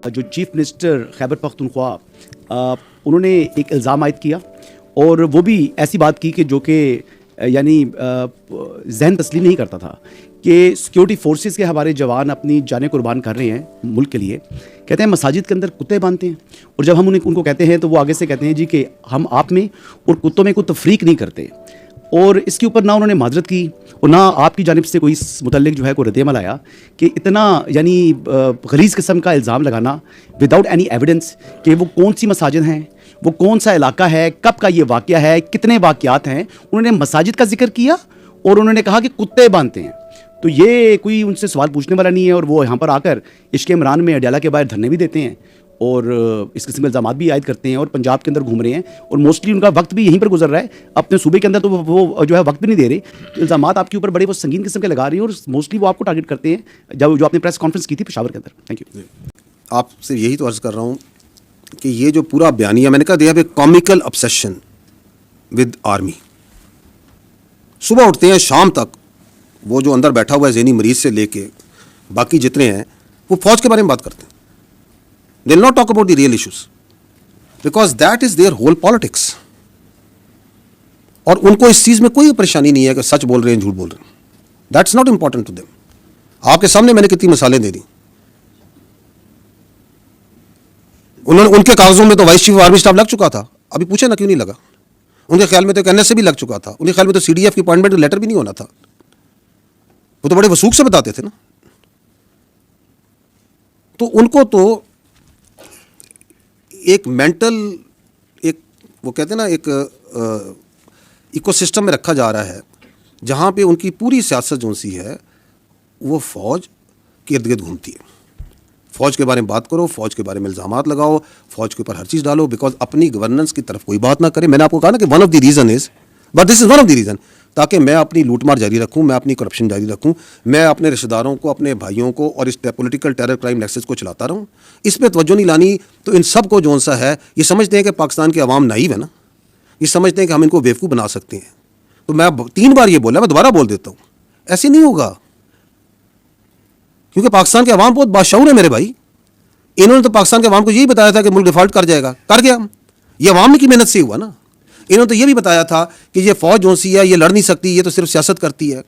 جو chief minister Khyber Pakhtunkhwa उन्होंने एक इल्ज़ाम आयद किया और वो भी ऐसी बात की कि जो कि यानी जहन तस्लीम नहीं करता था कि सिक्योरिटी फोर्सेस के हमारे जवान अपनी जानें कुर्बान कर रहे हैं मुल्क के लिए। कहते हैं मसाजिद के अंदर कुत्ते बांधते हैं और जब हम उनको कहते हैं तो वो आगे से कहते हैं जी कि हम आप में और कुत्तों में कोई तफरीक नहीं करते। और इसके ऊपर ना उन्होंने माजरत की और ना आपकी जानिब से कोई इस मुतल्लिक जो है कोई रद्द-ए-अमल आया कि इतना यानी गलीज़ किस्म का इल्ज़ाम लगाना विदाउट एनी एविडेंस कि वो कौन सी मसाजिद हैं, वो कौन सा इलाका है, कब का ये वाक़या है, कितने वाक़यात हैं। उन्होंने मसाजिद का जिक्र किया और उन्होंने कहा कि कुत्ते बांधते हैं। तो ये कोई उनसे सवाल पूछने वाला नहीं है और वो यहाँ पर आकर इश्क़ इमरान में अडयाला के बाहर धरने भी देते हैं और इस किस्म के इल्ज़ाम भी आयद करते हैं और पंजाब के अंदर घूम रहे हैं और मोस्टली उनका वक्त भी यहीं पर गुजर रहा है। अपने सूबे के अंदर तो वो जो है वक्त भी नहीं दे रहे। इल्ज़ाम आपके ऊपर बड़े वो संगीन किस्म के लगा रही हैं और मोस्टली वो आपको टारगेट करते हैं जब जो आपने प्रेस कॉन्फ्रेंस की थी पेशावर के अंदर। Thank you. आपसे यही तो अर्ज़ कर रहा हूँ कि ये जो पूरा बयानिया मैंने कहा, they have a comical obsession with army. सुबह उठते हैं शाम तक वो जो अंदर बैठा हुआ है ज़हनी मरीज़ से लेके बाकी जितने हैं वो फ़ौज के बारे में बात करते हैं। They will not talk about the real issues because that is their whole politics. और उनको इस चीज़ में कोई परेशानी नहीं है कि सच बोल रहे हैं झूठ बोल रहे हैं। That's not important to them. आपके सामने मैंने कितनी मिसालें दे दी। उन्होंने उनके कागजों में तो वाइस चीफ आर्मी स्टाफ लग चुका था, अभी पूछे ना क्यों नहीं लगा। उनके ख्याल में तो NSA भी लग चुका था, उनके ख्याल में तो CDF की अपॉइंटमेंट लेटर भी नहीं होना था। वो तो बड़े वसूख से बताते थे ना। तो उनको तो एक मेंटल एक वो कहते हैं ना एक इकोसिस्टम में रखा जा रहा है जहाँ पे उनकी पूरी सियासत जो सी है वो फ़ौज के इर्द गिर्द घूमती है। फ़ौज के बारे में बात करो, फ़ौज के बारे में इल्ज़ामात लगाओ, फ़ौज के ऊपर हर चीज़ डालो, बिकॉज अपनी गवर्नेंस की तरफ कोई बात ना करे। मैंने आपको कहा ना कि one of the reason is, but this is one of the reason, ताकि मैं अपनी लूटमार जारी रखूं, मैं अपनी करप्शन जारी रखूं, मैं अपने रिश्तेदारों को, अपने भाइयों को और इस पॉलिटिकल टेरर क्राइम नेक्सस को चलाता रहूं। इस पर तवज्जो नहीं लानी। तो इन सब को जो सा है ये समझते हैं कि पाकिस्तान की आवाम नाइव है ना, ये समझते हैं कि हम इनको बेवकूफ़ बना सकते हैं। तो मैं 3 बार ये बोला, मैं दोबारा बोल देता हूँ, ऐसे नहीं होगा, क्योंकि पाकिस्तान की आवाम बहुत बाशऊर है मेरे भाई। इन्होंने तो पाकिस्तान के आवाम को यही बताया था कि मुल्क डिफ़ॉल्ट कर जाएगा, कर गया। ये आवाम की मेहनत से हुआ ना। इन्होंने तो ये भी बताया था कि ये फ़ौज जो सी है ये लड़ नहीं सकती, ये तो सिर्फ सियासत करती है।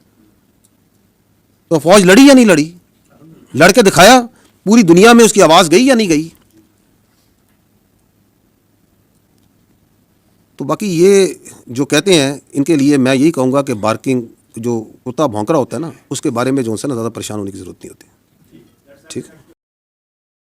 तो फ़ौज लड़ी या नहीं लड़ी? लड़ के दिखाया, पूरी दुनिया में उसकी आवाज़ गई या नहीं गई? तो बाकी ये जो कहते हैं इनके लिए मैं यही कहूँगा कि बार्किंग जो कुत्ता भौंक रहा होता है ना, उसके बारे में जो है ना ज़्यादा परेशान होने की ज़रूरत नहीं होती। ठीक है।